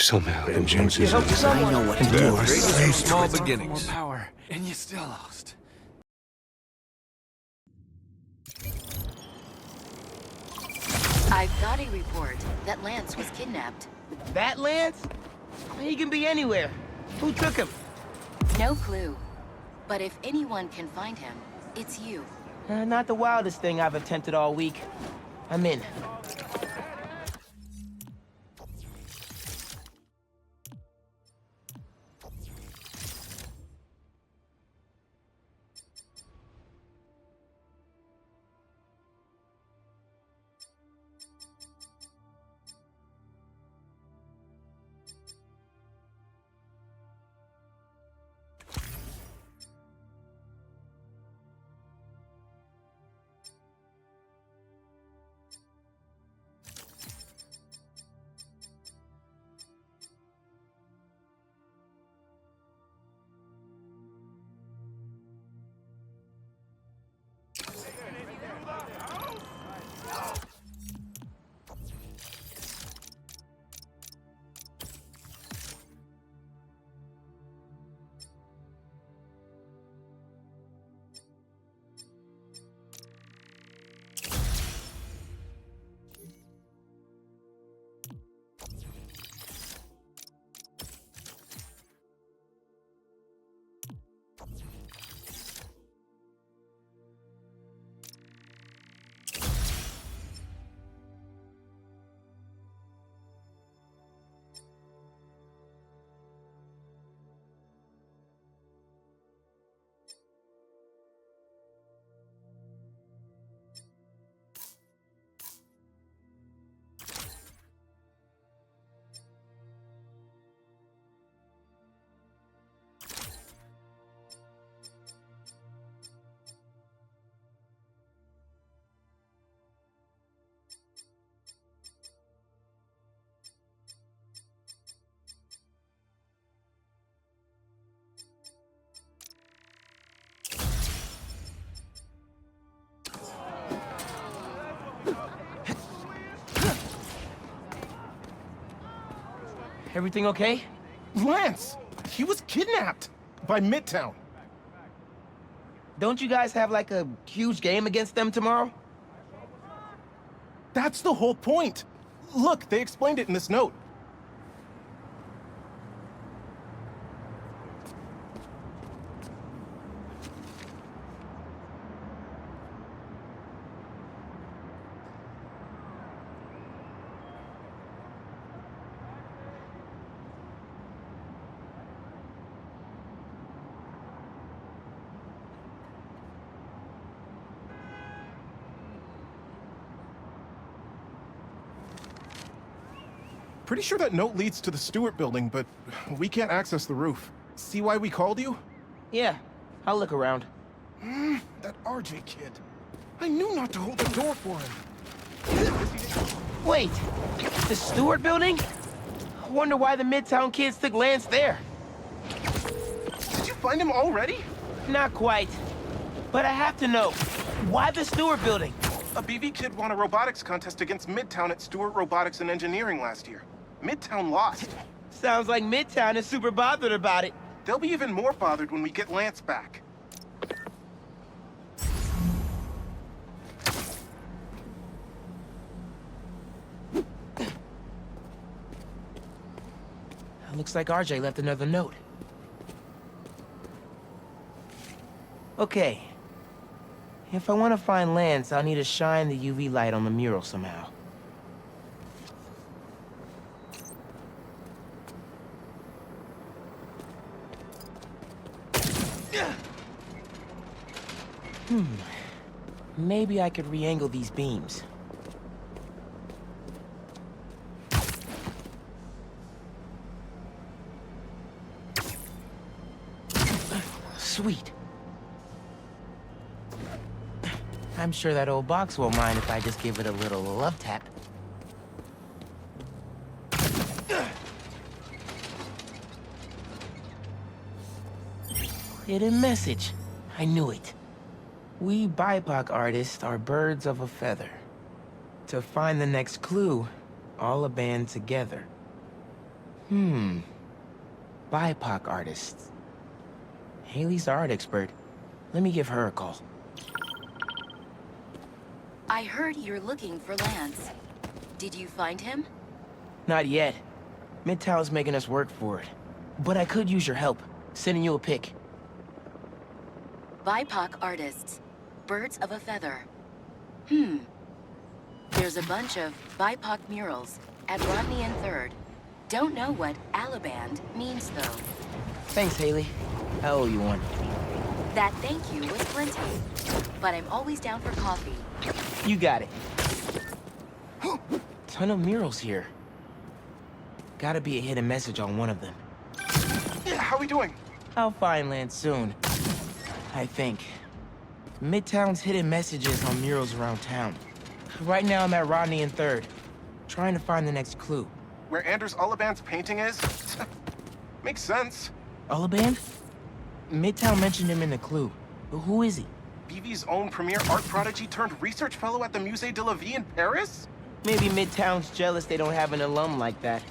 Somehow, vengeance You is helped someone. I know what to do. Great small More beginnings. power, and you still lost. I've got a report that Lance was kidnapped. That Lance? He can be anywhere. Who took him? No clue. But if anyone can find him, it's you. Not the wildest thing I've attempted all week. I'm in. Everything okay? Lance! He was kidnapped by Midtown. Don't you guys have like a huge game against them tomorrow? That's the whole point. Look, they explained it in this note. Pretty sure that note leads to the Stewart building, but we can't access the roof. See why we called you? Yeah, I'll look around. That RJ kid. I knew not to hold the door for him. Wait, the Stewart building? I wonder why the Midtown kids took Lance there. Did you find him already? Not quite. But I have to know, why the Stewart building? A BV kid won a robotics contest against Midtown at Stewart Robotics and Engineering last year. Midtown lost. Sounds like Midtown is super bothered about it. They'll be even more bothered when we get Lance back. Looks like RJ left another note. Okay. If I want to find Lance, I'll need to shine the UV light on the mural somehow. Maybe I could re-angle these beams. Sweet. I'm sure that old box won't mind if I just give it a little love tap. Hidden message. I knew it. We BIPOC artists are birds of a feather. To find the next clue, all a band together. BIPOC artists. Haley's the art expert. Let me give her a call. I heard you're looking for Lance. Did you find him? Not yet. Midtown's making us work for it. But I could use your help. Sending you a pic. BIPOC artists. Birds of a feather. There's a bunch of BIPOC murals at Rodney and 3rd. Don't know what Alaband means, though. Thanks, Haley. I owe you one. That thank you was plenty. But I'm always down for coffee. You got it. Ton of murals here. Gotta be a hidden message on one of them. How we doing? I'll find Lance soon. I think. Midtown's hidden messages on murals around town. Right now I'm at Rodney and 3rd, trying to find the next clue. Where Anders Ullaband's painting is? Makes sense. Ullaband? Midtown mentioned him in the clue. But who is he? BV's own premier art prodigy turned research fellow at the Musée de la Vie in Paris? Maybe Midtown's jealous they don't have an alum like that.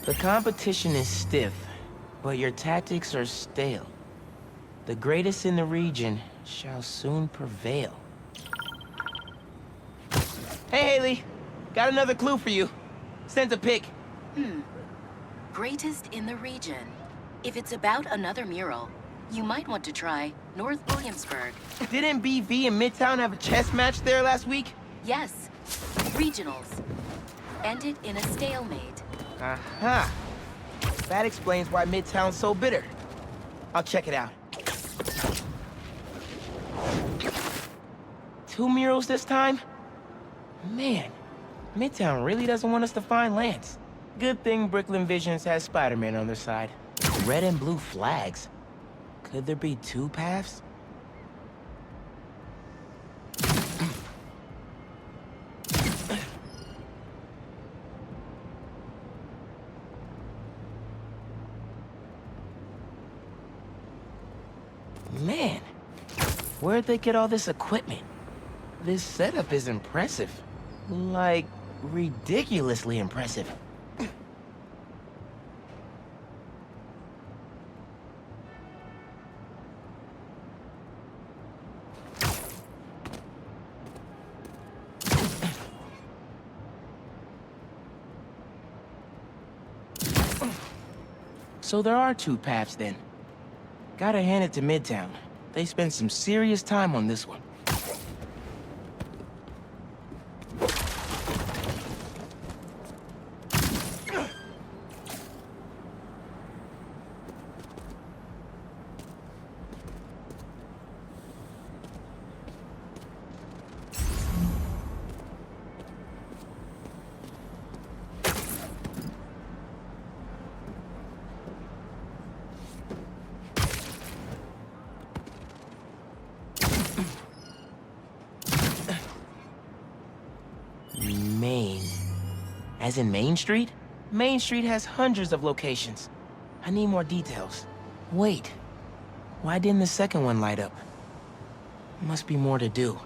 The competition is stiff, but your tactics are stale. The greatest in the region shall soon prevail. Hey, Haley! Got another clue for you. Sent a pic. Greatest in the region. If it's about another mural, you might want to try North Williamsburg. Didn't BV and Midtown have a chess match there last week? Yes, regionals. Ended in a stalemate. Aha. That explains why Midtown's so bitter. I'll check it out. 2 murals this time? Man, Midtown really doesn't want us to find Lance. Good thing Brooklyn Visions has Spider-Man on their side. Red and blue flags. Could there be 2 paths? Man, where'd they get all this equipment? This setup is impressive. Like, ridiculously impressive. So there are 2 paths then. Gotta hand it to Midtown. They spent some serious time on this one. Main. As in Main Street? Main Street has hundreds of locations. I need more details. Wait. Why didn't the second one light up? Must be more to do.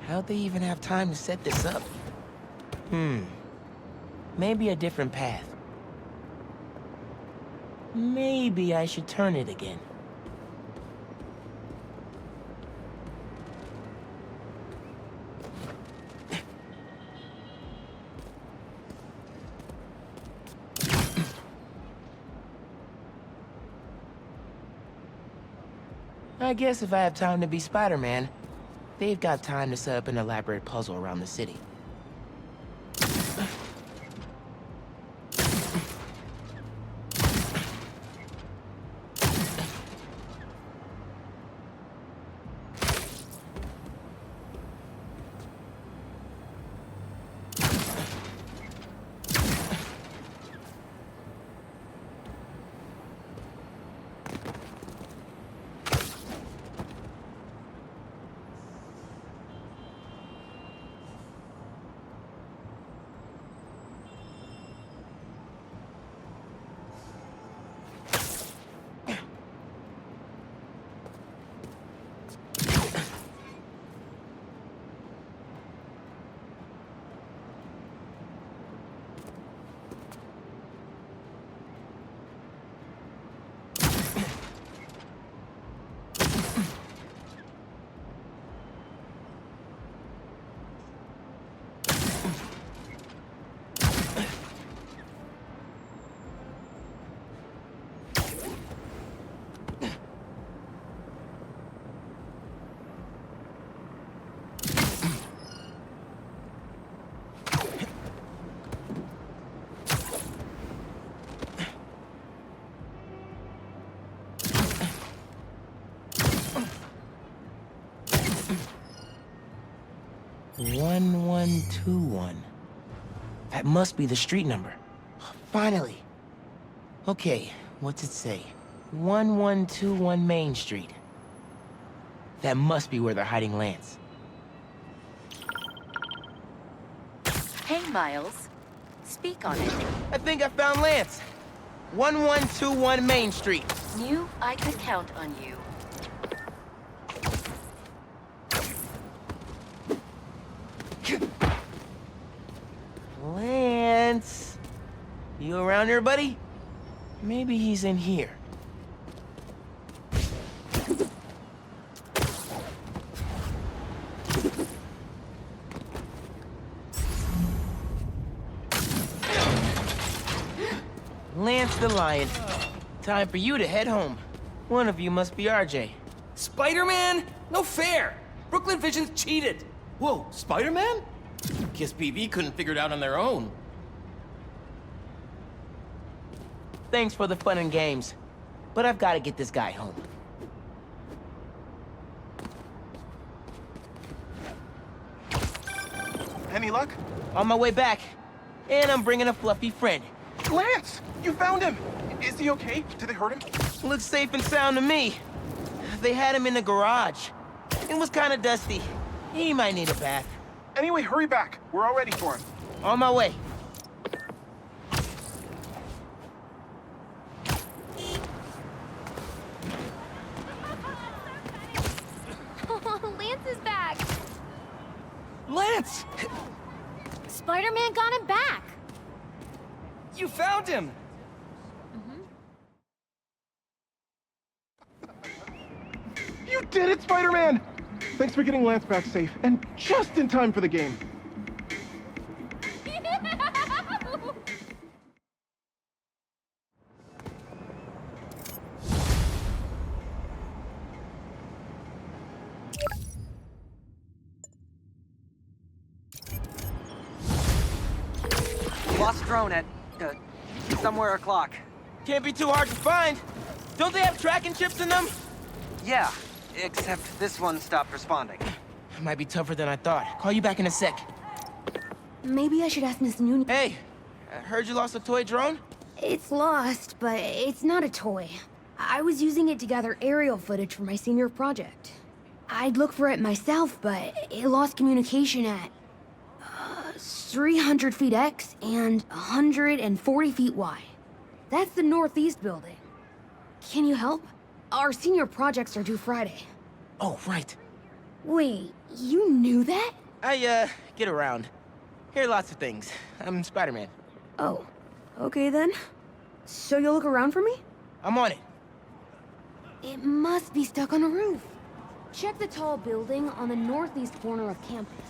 How'd they even have time to set this up? Maybe a different path. Maybe I should turn it again. I guess if I have time to be Spider-Man, they've got time to set up an elaborate puzzle around the city. One, 121. That must be the street number. Finally. Okay, what's it say? 1121 Main Street. That must be where they're hiding Lance. Hey, Miles. Speak on it. I think I found Lance. 1121 Main Street. Knew I could count on you. Lance. You around here, buddy? Maybe he's in here. Lance the Lion. Time for you to head home. One of you must be RJ. Spider-Man? No fair! Brooklyn Vision's cheated! Whoa, Spider-Man? Guess PV couldn't figure it out on their own. Thanks for the fun and games, but I've got to get this guy home. Any luck? On my way back, and I'm bringing a fluffy friend. Lance! You found him! Is he okay? Did they hurt him? Looks safe and sound to me. They had him in the garage. It was kind of dusty. He might need a bath. Anyway, hurry back. We're all ready for him. On my way. Lance is back! Lance! Spider-Man got him back! You found him! You did it, Spider-Man! Thanks for getting Lance back safe, and just in time for the game. Lost drone at, somewhere o'clock. Can't be too hard to find. Don't they have tracking chips in them? Yeah, except this one stopped responding. Might be tougher than I thought. Call you back in a sec. Maybe I should ask Miss Noon. Hey, I heard you lost a toy drone? It's lost, but it's not a toy. I was using it to gather aerial footage for my senior project. I'd look for it myself, but it lost communication at 300 feet X and 140 feet Y. That's the Northeast building. Can you help? Our senior projects are due Friday. Oh, right. Wait, you knew that? I, get around. Hear lots of things. I'm Spider-Man. Oh, okay then. So you'll look around for me? I'm on it. It must be stuck on a roof. Check the tall building on the northeast corner of campus.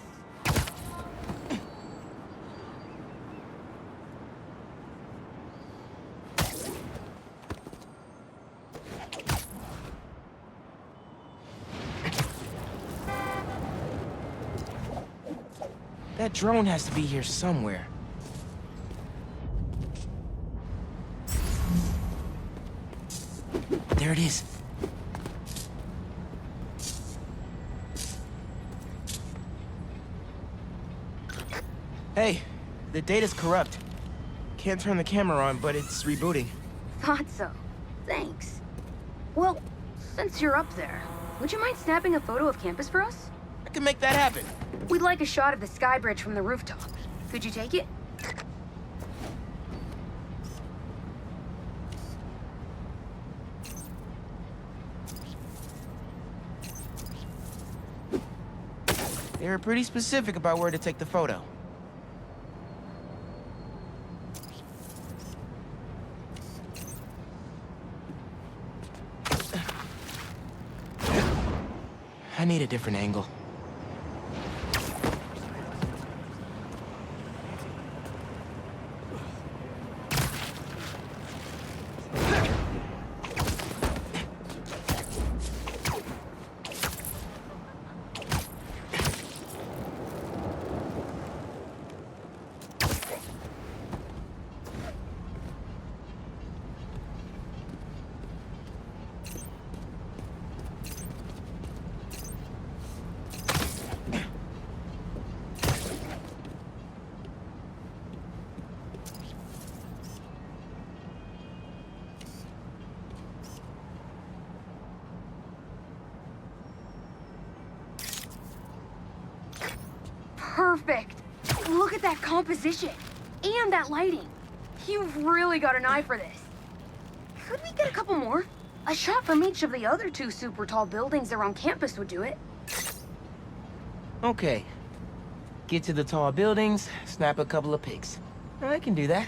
That drone has to be here somewhere. There it is. Hey, the data's corrupt. Can't turn the camera on, but it's rebooting. Thought so. Thanks. Well, since you're up there, would you mind snapping a photo of campus for us? I can make that happen. We'd like a shot of the sky bridge from the rooftop. Could you take it? They were pretty specific about where to take the photo. I need a different angle. Perfect. Look at that composition. And that lighting. You've really got an eye for this. Could we get a couple more? A shot from each of the other 2 super tall buildings around campus would do it. Okay. Get to the tall buildings, snap a couple of pics. I can do that.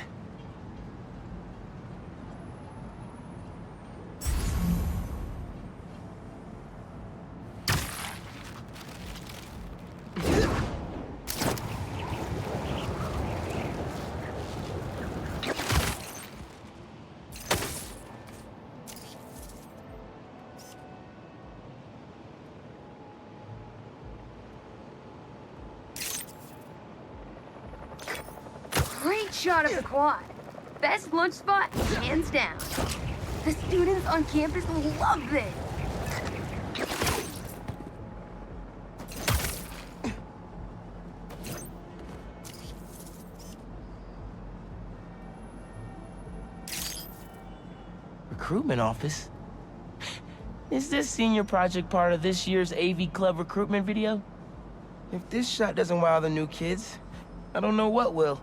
Great shot of the quad. Best lunch spot, hands down. The students on campus will love this. Recruitment office? Is this senior project part of this year's AV Club recruitment video? If this shot doesn't wow the new kids, I don't know what will.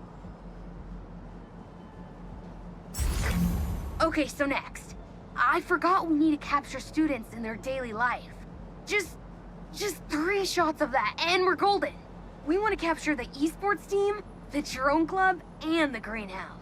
Okay, so next. I forgot we need to capture students in their daily life. Just 3 shots of that, and we're golden. We want to capture the esports team, the drone club, and the greenhouse.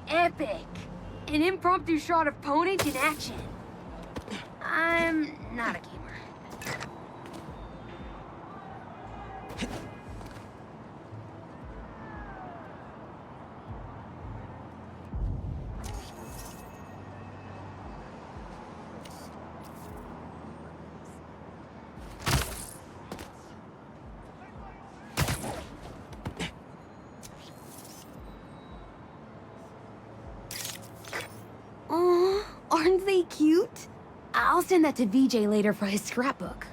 Epic! An impromptu shot of Ponage in action. I'm not a gamer. really cute. I'll send that to VJ later for his scrapbook.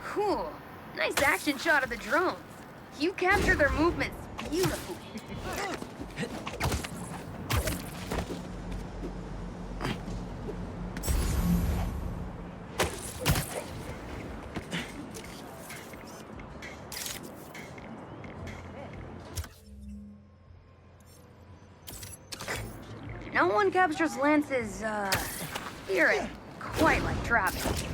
Cool. Nice action shot of the drones. You captured their movements beautifully. No one captures Lance's, spirit quite like Travis.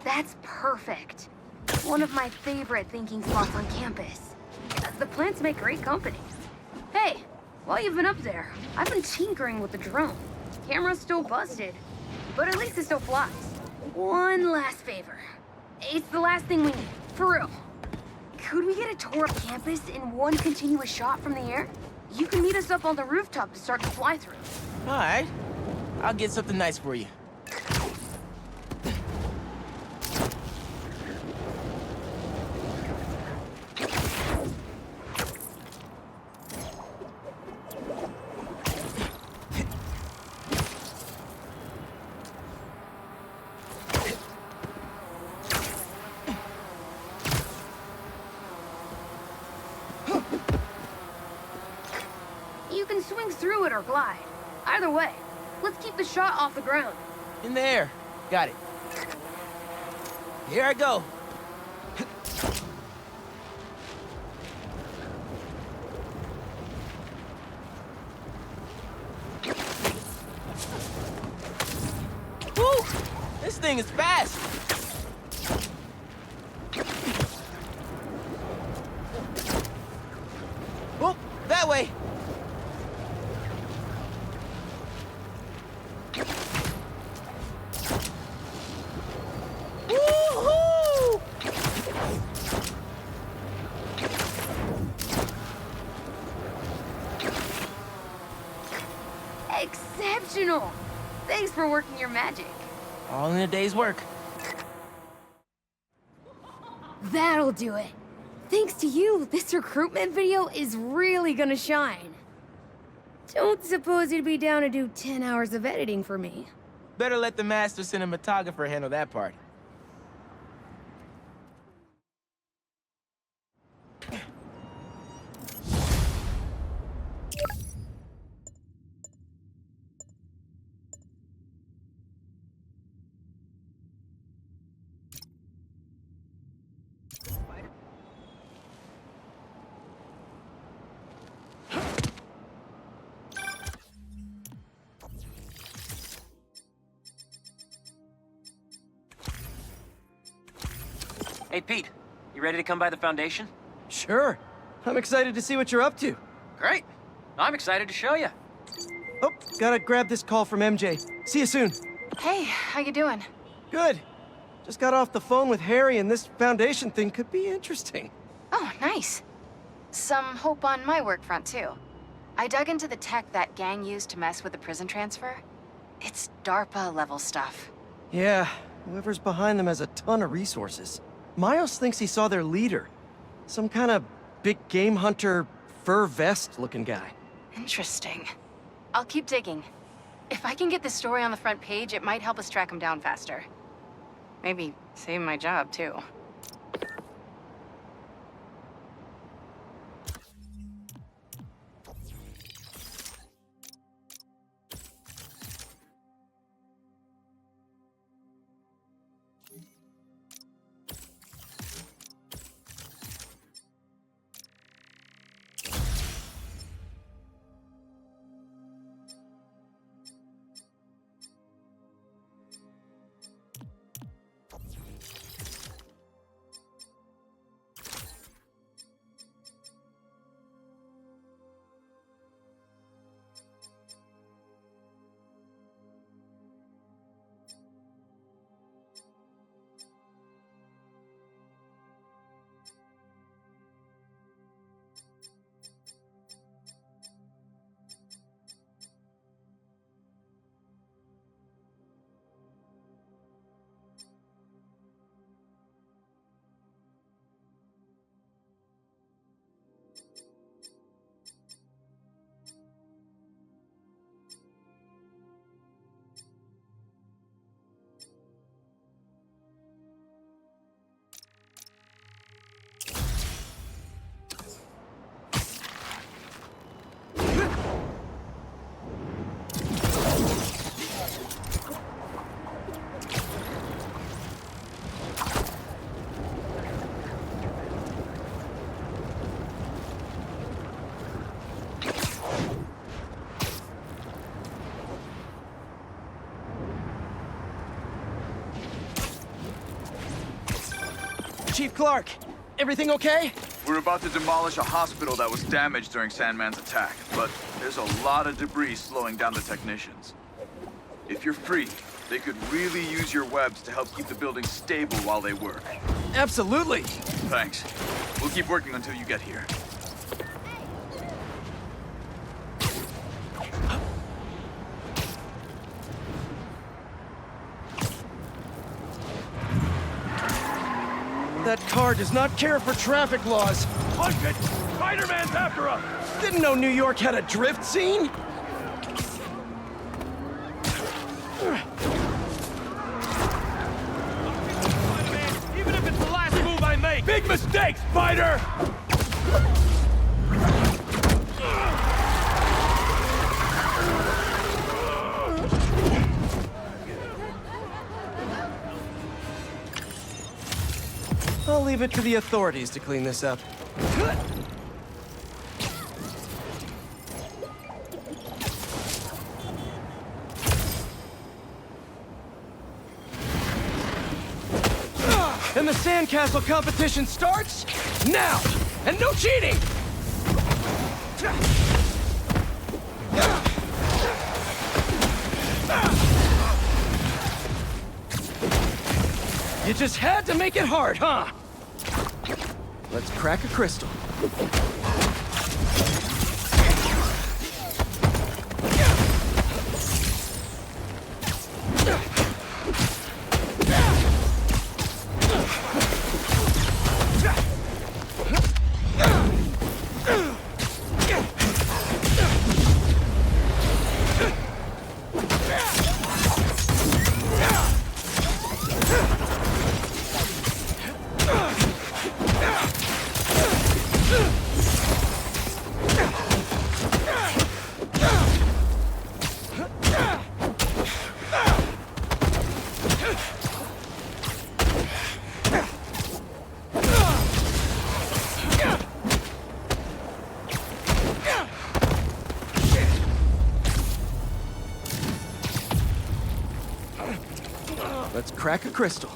That's perfect. One of my favorite thinking spots on campus. The plants make great company. Hey, while you've been up there, I've been tinkering with the drone. Camera's still busted, but at least it still flies. One last favor. It's the last thing we need, for real. Could we get a tour of campus in one continuous shot from the air? You can meet us up on the rooftop to start the fly-through. All right. I'll get something nice for you. You can swing through it or glide. Either way, let's keep the shot off the ground. In the air. Got it. Here I go. Woo! This thing is fast. Oh, that way. Woo-hoo! Exceptional! Thanks for working your magic. All in a day's work. That'll do it. Thanks to you, this recruitment video is really gonna shine. Don't suppose you'd be down to do 10 hours of editing for me. Better let the master cinematographer handle that part. Hey, Pete. You ready to come by the Foundation? Sure. I'm excited to see what you're up to. Great. I'm excited to show you. Oh, gotta grab this call from MJ. See you soon. Hey, how you doing? Good. Just got off the phone with Harry, and this Foundation thing could be interesting. Oh, nice. Some hope on my work front, too. I dug into the tech that gang used to mess with the prison transfer. It's DARPA-level stuff. Yeah, whoever's behind them has a ton of resources. Miles thinks he saw their leader. Some kind of big game hunter, fur vest-looking guy. Interesting. I'll keep digging. If I can get this story on the front page, it might help us track him down faster. Maybe save my job, too. Chief Clark, everything okay? We're about to demolish a hospital that was damaged during Sandman's attack, but there's a lot of debris slowing down the technicians. If you're free, they could really use your webs to help keep the building stable while they work. Absolutely. Thanks. We'll keep working until you get here. That car does not care for traffic laws. Punch it! Spider-Man's after us! Didn't know New York had a drift scene? Spider-Man, even if it's the last move I make! Big mistake, Spider! I'll leave it to the authorities to clean this up. And the sandcastle competition starts now! And no cheating! You just had to make it hard, huh? Let's crack a crystal. Let's crack a crystal.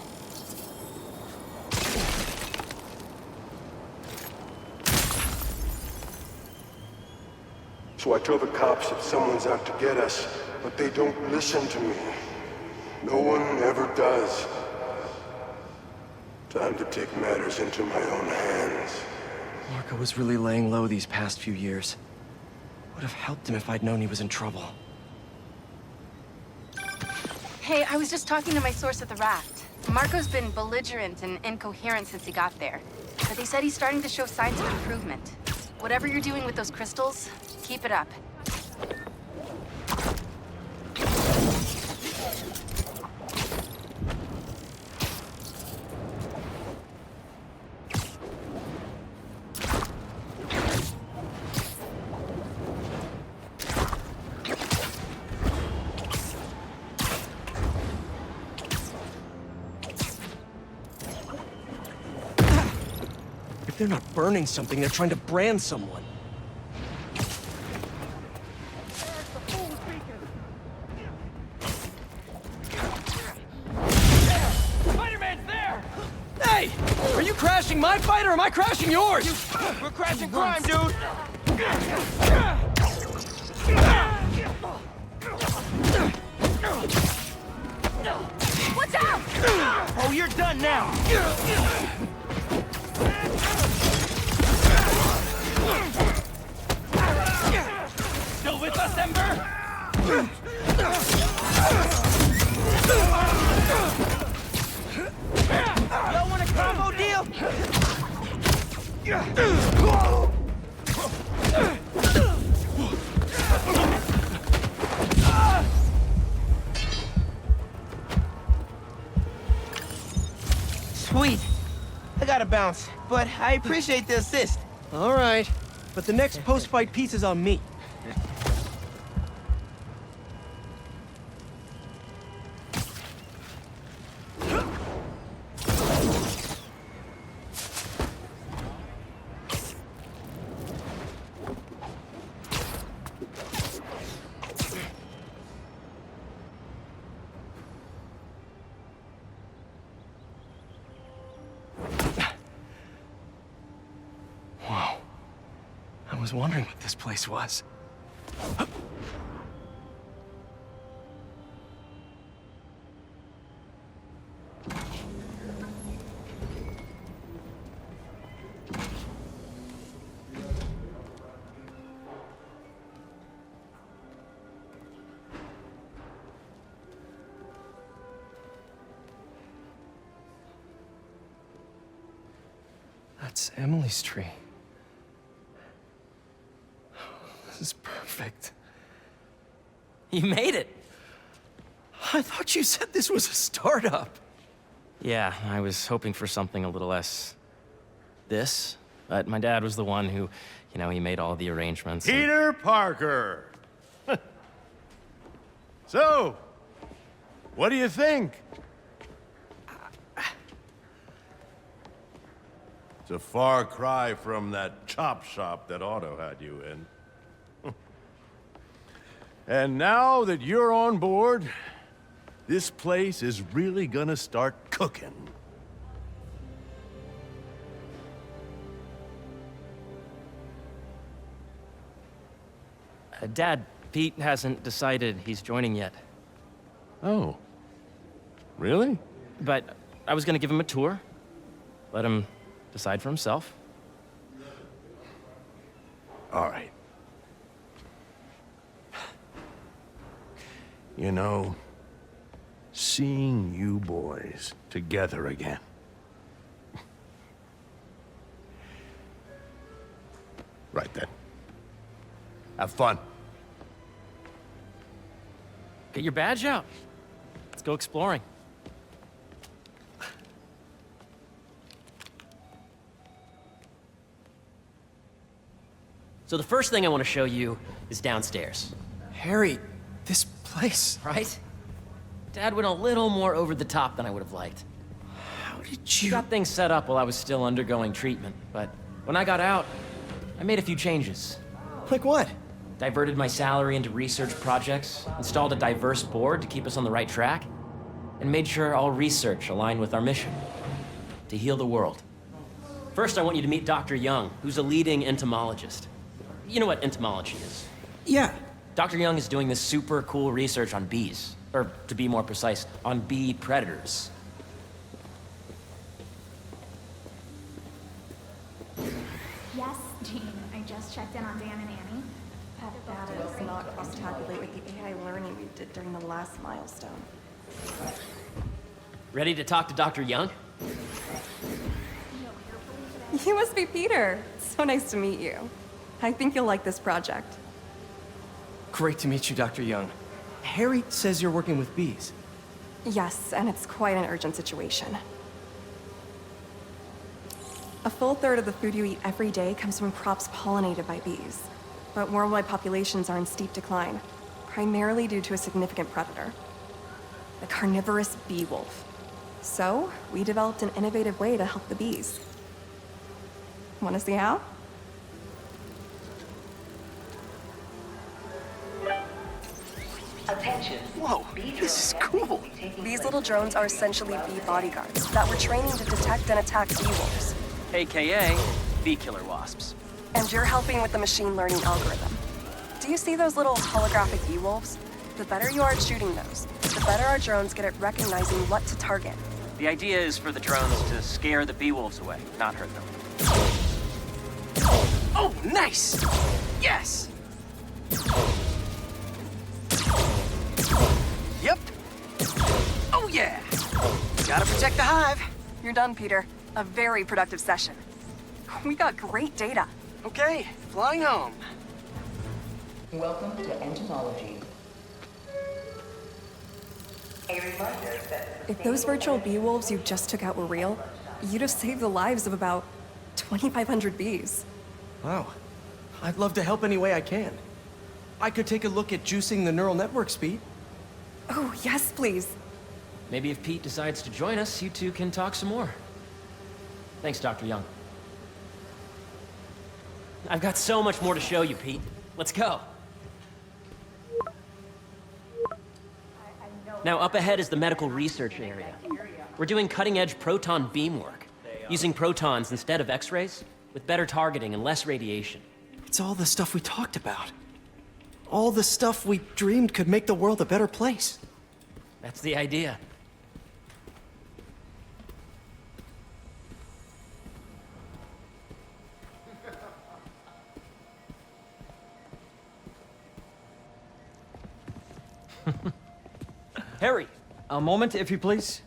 So I tell the cops that someone's out to get us, but they don't listen to me. No one ever does. Time to take matters into my own hands. Marco was really laying low these past few years. Would have helped him if I'd known he was in trouble. Hey, I was just talking to my source at the raft. Marco's been belligerent and incoherent since he got there. But they said he's starting to show signs of improvement. Whatever you're doing with those crystals, keep it up. They're not burning something, they're trying to brand someone. Spider-Man's there! Hey! Are you crashing my fight or am I crashing yours? We're crashing crime, dude! Watch out! Oh, you're done now! Still with us, Ember? Y'all want a combo deal? Sweet. I gotta bounce, but I appreciate the assist. All right, but the next post-fight piece is on me. Whoa. I was wondering what this place was. That's Emily's tree. This is perfect. You made it! I thought you said this was a startup. Yeah, I was hoping for something a little less... this, but my dad was the one who, he made all the arrangements. and- Peter Parker! So, what do you think? It's a far cry from that chop shop that Otto had you in. And now that you're on board, this place is really gonna start cooking. Dad, Pete hasn't decided he's joining yet. Oh. Really? But I was gonna give him a tour. Let him decide for himself. All right. You know, seeing you boys together again. Right then. Have fun. Get your badge out. Let's go exploring. So the first thing I want to show you is downstairs. Harry, this place... Right? Dad went a little more over the top than I would have liked. How did We you... got things set up while I was still undergoing treatment, but when I got out, I made a few changes. Like what? Diverted my salary into research projects, installed a diverse board to keep us on the right track, and made sure all research aligned with our mission, to heal the world. First, I want you to meet Dr. Young, who's a leading entomologist. You know what entomology is? Yeah. Dr. Young is doing this super cool research on bees, or to be more precise, on bee predators. Yes, Jean. I just checked in on Dan and Annie. That does not cross-tabulate with the AI learning we did during the last milestone. Ready to talk to Dr. Young? You must be Peter. So nice to meet you. I think you'll like this project. Great to meet you, Dr. Young. Harry says you're working with bees. Yes, and it's quite an urgent situation. A full third of the food you eat every day comes from crops pollinated by bees. But worldwide populations are in steep decline, primarily due to a significant predator, the carnivorous bee wolf. So, we developed an innovative way to help the bees. Want to see how? Attention. Whoa, this is cool. These little drones are essentially bee bodyguards that were training to detect and attack bee wolves. AKA bee killer wasps. And you're helping with the machine learning algorithm. Do you see those little holographic bee wolves? The better you are at shooting those, the better our drones get at recognizing what to target. The idea is for the drones to scare the bee wolves away, not hurt them. Oh, nice! Yes! Yep. Oh, yeah! Gotta protect the hive. You're done, Peter. A very productive session. We got great data. Okay, flying home. Welcome to entomology. A reminder that If those virtual bee wolves you just took out were real, you'd have saved the lives of about 2,500 bees. Wow. I'd love to help any way I can. I could take a look at juicing the neural network speed. Oh, yes, please. Maybe if Pete decides to join us, you two can talk some more. Thanks, Dr. Young. I've got so much more to show you, Pete. Let's go. Now, up ahead is the medical research area. We're doing cutting-edge proton beam work, using protons instead of X-rays, with better targeting and less radiation. It's all the stuff we talked about. All the stuff we dreamed could make the world a better place. That's the idea. Harry! A moment, if you please.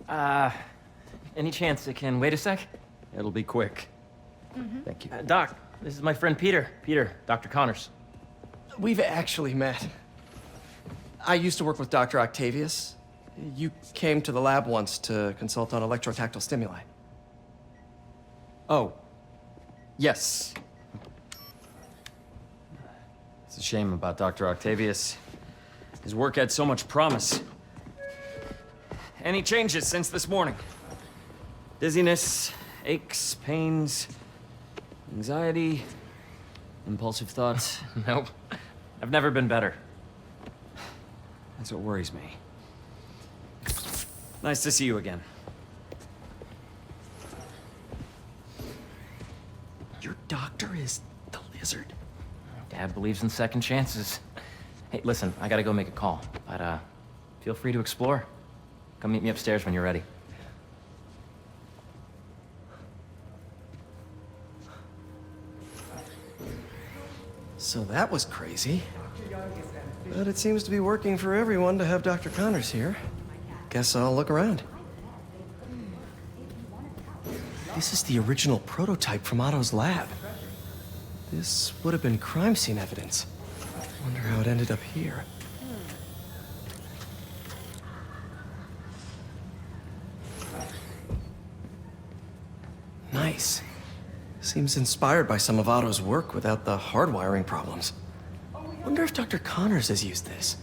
Any chance it can wait a sec? It'll be quick. Thank you. Doc, this is my friend Peter. Dr. Connors. We've actually met. I used to work with Dr. Octavius. You came to the lab once to consult on electrotactile stimuli. Oh. Yes. It's a shame about Dr. Octavius. His work had so much promise. Any changes since this morning? Dizziness, aches, pains, anxiety, impulsive thoughts? Nope. I've never been better. That's what worries me. Nice to see you again. Your doctor is the lizard. Dad believes in second chances. Hey, listen, I gotta go make a call, but feel free to explore. Come meet me upstairs when you're ready. So that was crazy. But it seems to be working for everyone to have Dr. Connors here. Guess I'll look around. This is the original prototype from Otto's lab. This would have been crime scene evidence. Wonder how it ended up here. Nice. Seems inspired by some of Otto's work without the hardwiring problems. Wonder if Dr. Connors has used this.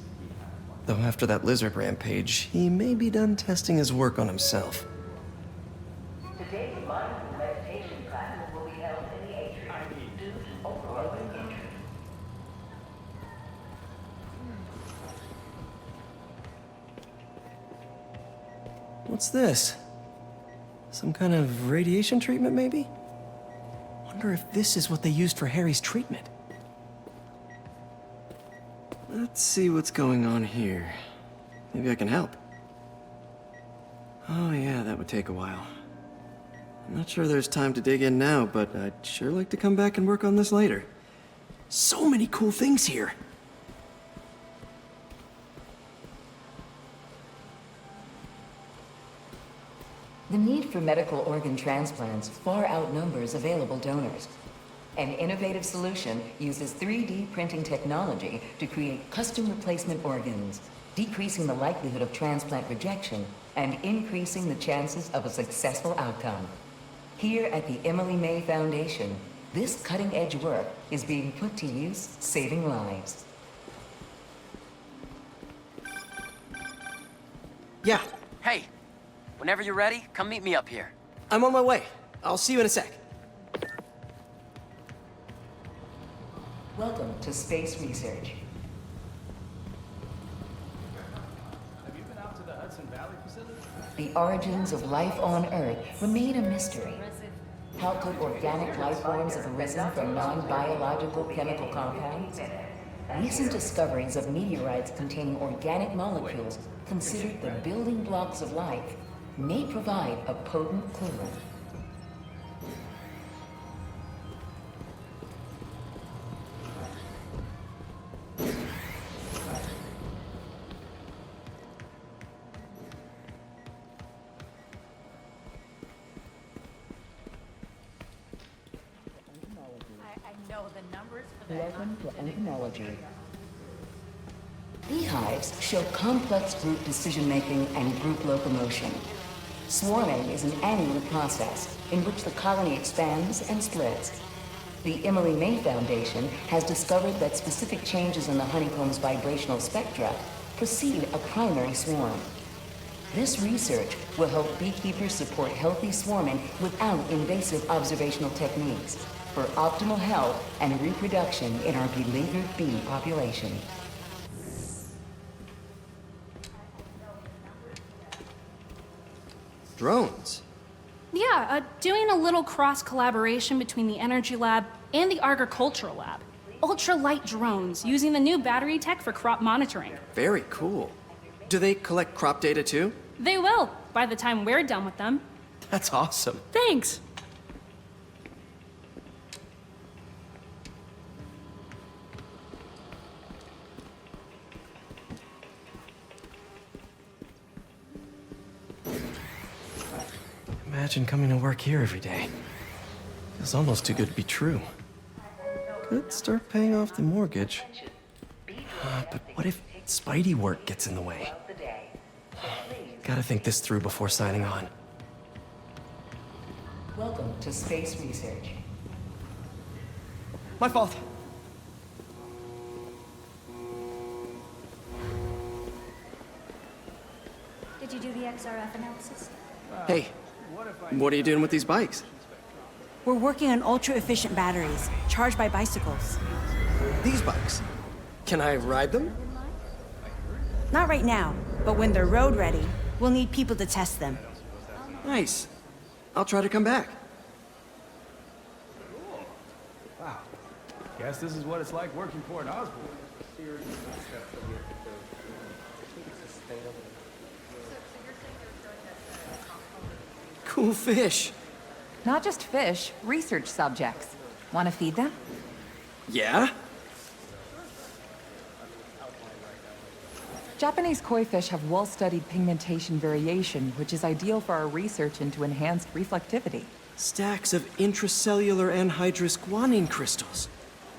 Though after that lizard rampage, he may be done testing his work on himself. today's mindful meditation class will be held in the atrium due to overwhelming interest. What's this? Some kind of radiation treatment, maybe? Wonder if this is what they used for Harry's treatment. Let's see what's going on here. Maybe I can help. Oh yeah, that would take a while. I'm not sure there's time to dig in now, but I'd sure like to come back and work on this later. So many cool things here. The need for medical organ transplants far outnumbers available donors. An innovative solution uses 3D printing technology to create custom replacement organs, decreasing the likelihood of transplant rejection and increasing the chances of a successful outcome. Here at the Emily May Foundation, this cutting-edge work is being put to use, saving lives. Yeah, Hey, whenever you're ready, come meet me up here. I'm on my way. I'll see you in a sec. Welcome to Space Research. Have you been out to the Hudson Valley facility? The origins of life on Earth remain a mystery. How could organic life forms have arisen from non-biological chemical compounds? Recent discoveries of meteorites containing organic molecules considered the building blocks of life may provide a potent clue. I know the numbers for Welcome to entomology. Beehives show complex group decision-making and group locomotion. Swarming is an annual process in which the colony expands and splits. The Emily May Foundation has discovered that specific changes in the honeycomb's vibrational spectra precede a primary swarm. This research will help beekeepers support healthy swarming without invasive observational techniques for optimal health and reproduction in our beleaguered bee population. Drones? Yeah, doing a little cross-collaboration between the Energy Lab and the Agricultural Lab. Ultra-light drones using the new battery tech for crop monitoring. Very cool. Do they collect crop data too? They will, by the time we're done with them. That's awesome. Thanks! Imagine coming to work here every day. Feels almost too good to be true. Could start paying off the mortgage. But what if Spidey work gets in the way? Gotta think this through before signing on. Welcome to Space Research. My fault. Did you do the XRF analysis? Hey, what are you doing with these bikes? We're working on ultra-efficient batteries, charged by bicycles. These bikes? Can I ride them? Not right now, but when they're road ready, we'll need people to test them. Nice. I'll try to come back. Wow. Guess this is what it's like working for an Osborn. Cool fish. Not just fish, research subjects. Want to feed them? Yeah? Japanese koi fish have well-studied pigmentation variation, which is ideal for our research into enhanced reflectivity. Stacks of intracellular anhydrous guanine crystals.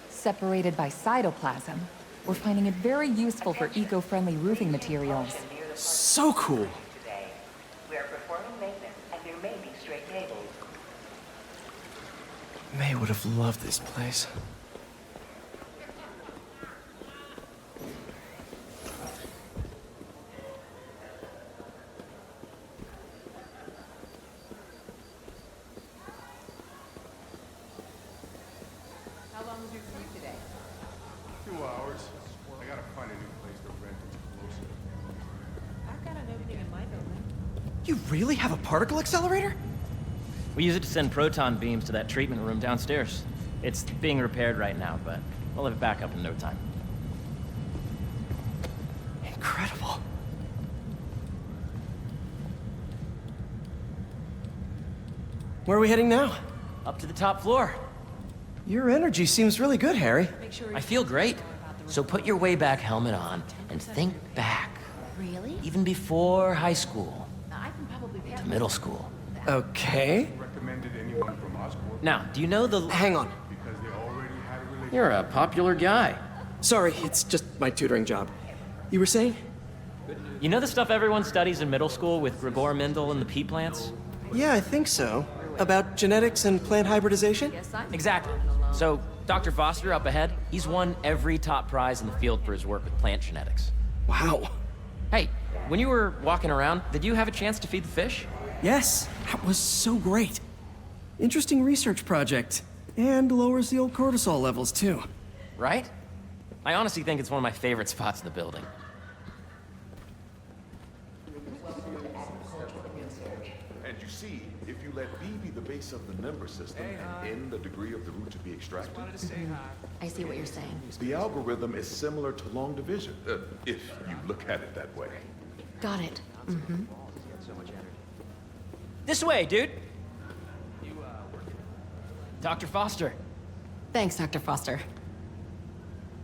Separated by cytoplasm, we're finding it very useful for eco-friendly roofing materials. So cool. We are performing maintenance, and there may be stray cables. May would have loved this place. How long was your commute today? 2 hours. I gotta find a new place to rent that's closer. I've got an opening in my building. You really have a particle accelerator? We use it to send proton beams to that treatment room downstairs. It's being repaired right now, but we'll have it back up in no time. Incredible. Where are we heading now? Up to the top floor. Your energy seems really good, Harry. I feel great. So put your way back helmet on and think back. Really? Even before high school I can probably to middle school. Okay. Recommended anyone from Osborn? Now, do you know the... Hang on. Because they already had a relationship. You're a popular guy. Sorry, it's just my tutoring job. You were saying? You know the stuff everyone studies in middle school with Gregor Mendel and the pea plants? Yeah, I think so. About genetics and plant hybridization? Exactly. So, Dr. Foster up ahead, he's won every top prize in the field for his work with plant genetics. Wow. Hey, when you were walking around, did you have a chance to feed the fish? Yes, that was so great. Interesting research project. And lowers the old cortisol levels, too. right? I honestly think it's one of my favorite spots in the building. And you see, if you let B be the base of the number system and N the degree of the root to be extracted, I see what you're saying. the algorithm is similar to long division, if you look at it that way. Got it. Mm-hmm. This way, dude! Dr. Foster. Thanks, Dr. Foster.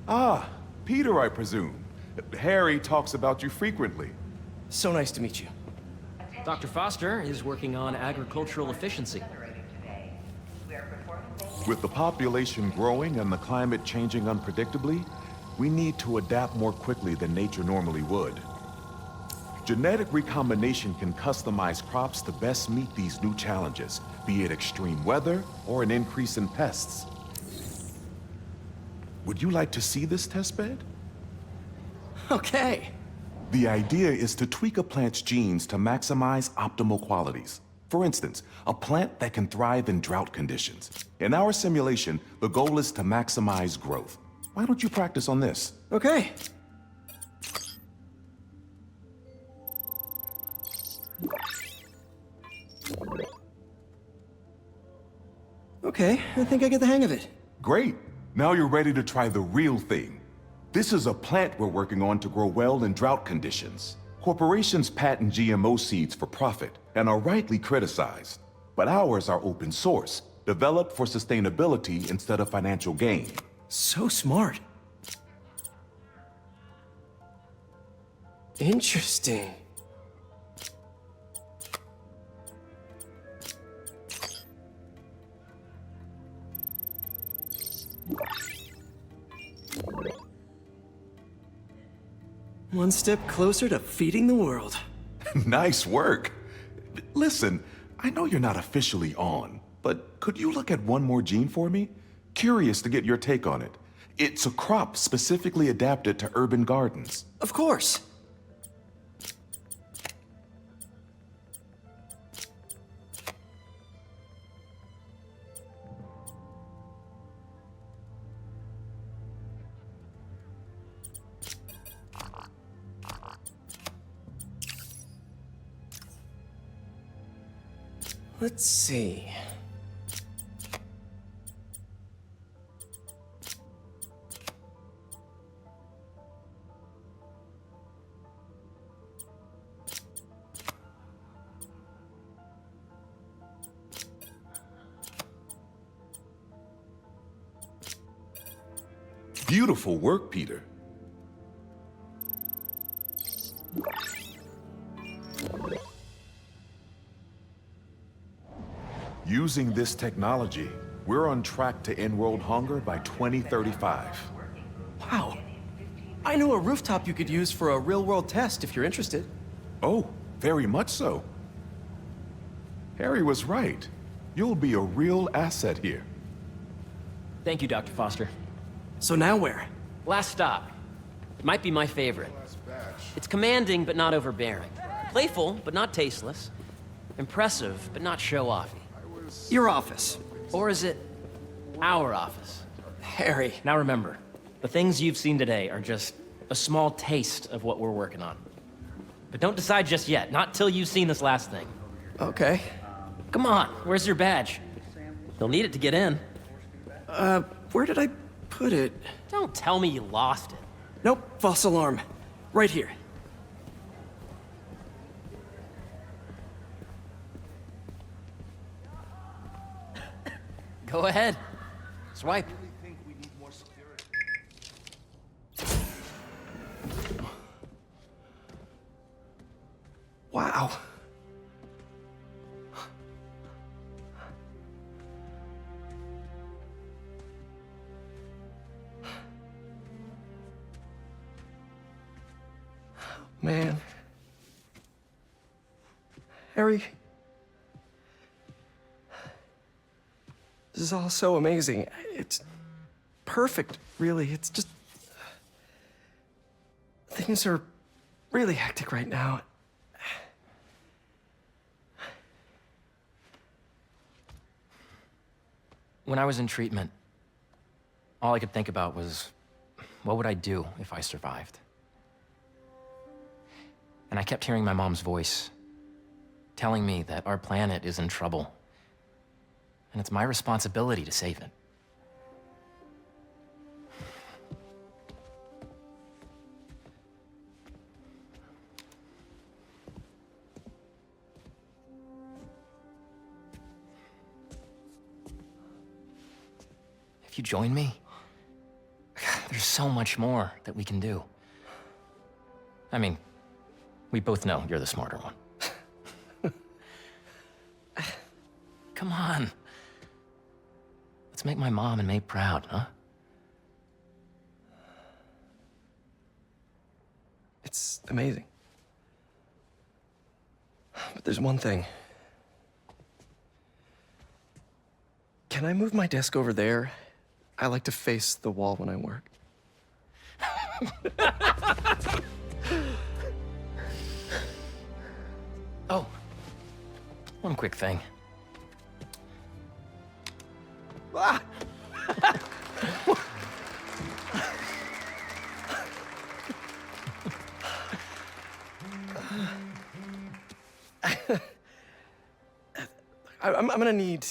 Ah, Peter, I presume. Harry talks about you frequently. So nice to meet you. Dr. Foster is working on agricultural efficiency. With the population growing and the climate changing unpredictably, we need to adapt more quickly than nature normally would. Genetic recombination can customize crops to best meet these new challenges, be it extreme weather or an increase in pests. Would you like to see this testbed? Okay. The idea is to tweak a plant's genes to maximize optimal qualities. For instance, a plant that can thrive in drought conditions. In our simulation, the goal is to maximize growth. Why don't you practice on this? Okay. Okay, I think I get the hang of it. Great. Now you're ready to try the real thing. This is a plant we're working on to grow well in drought conditions. Corporations patent GMO seeds for profit and are rightly criticized. But ours are open source, developed for sustainability instead of financial gain. So smart. Interesting. One step closer to feeding the world. Nice work. Listen, I know you're not officially on, but could you look at one more gene for me? Curious to get your take on it. It's a crop specifically adapted to urban gardens. Of course. Let's see. Beautiful work, Peter. Using this technology, we're on track to end world hunger by 2035. Wow. I know a rooftop you could use for a real-world test if you're interested. Oh, very much so. Harry was right. You'll be a real asset here. Thank you, Dr. Foster. So now where? Last stop. It might be my favorite. It's commanding, but not overbearing. Playful, but not tasteless. Impressive, but not show-offy. Your office. Or is it our office? Harry. Now remember, the things you've seen today are just a small taste of what we're working on. But don't decide just yet, not till you've seen this last thing. Okay. Come on, where's your badge? You'll need it to get in. Where did I put it? Don't tell me you lost it. Nope, false alarm. Right here. Go ahead. Swipe. Wow. Man. Harry. This is all so amazing. It's perfect, really. It's just... Things are really hectic right now. When I was in treatment, all I could think about was, what would I do if I survived? And I kept hearing my mom's voice, telling me that our planet is in trouble, and it's my responsibility to save it. If you join me, there's so much more that we can do. I mean, we both know you're the smarter one. Come on. Let's make my mom and May proud, huh? It's amazing. But there's one thing. Can I move my desk over there? I like to face the wall when I work. Oh, one quick thing. Ah! I'm gonna need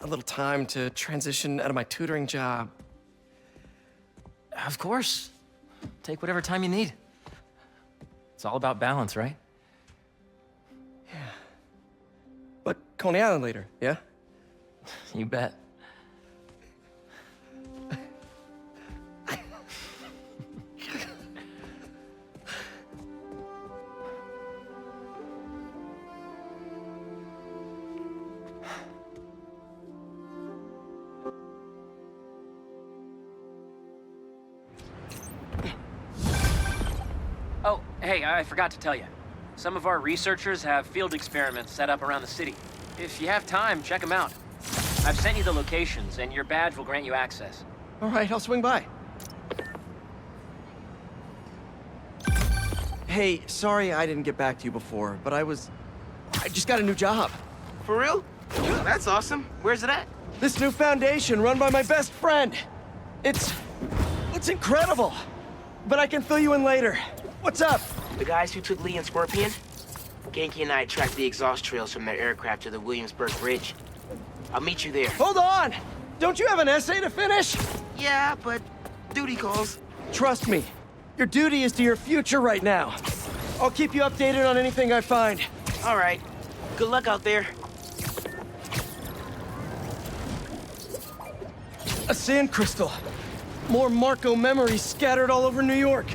a little time to transition out of my tutoring job. Of course. Take whatever time you need. It's all about balance, right? But Coney Island later, yeah? You bet. Oh, hey, I forgot to tell you. Some of our researchers have field experiments set up around the city. If you have time, check them out. I've sent you the locations, and your badge will grant you access. All right, I'll swing by. Hey, sorry I didn't get back to you before, but I just got a new job. For real? That's awesome. Where's it at? This new foundation run by my best friend. It's incredible. But I can fill you in later. What's up? The guys who took Lee and Scorpion? Genki and I tracked the exhaust trails from their aircraft to the Williamsburg Bridge. I'll meet you there. Hold on! Don't you have an essay to finish? Yeah, but duty calls. Trust me. Your duty is to your future right now. I'll keep you updated on anything I find. All right. Good luck out there. A sand crystal. More Marco memories scattered all over New York.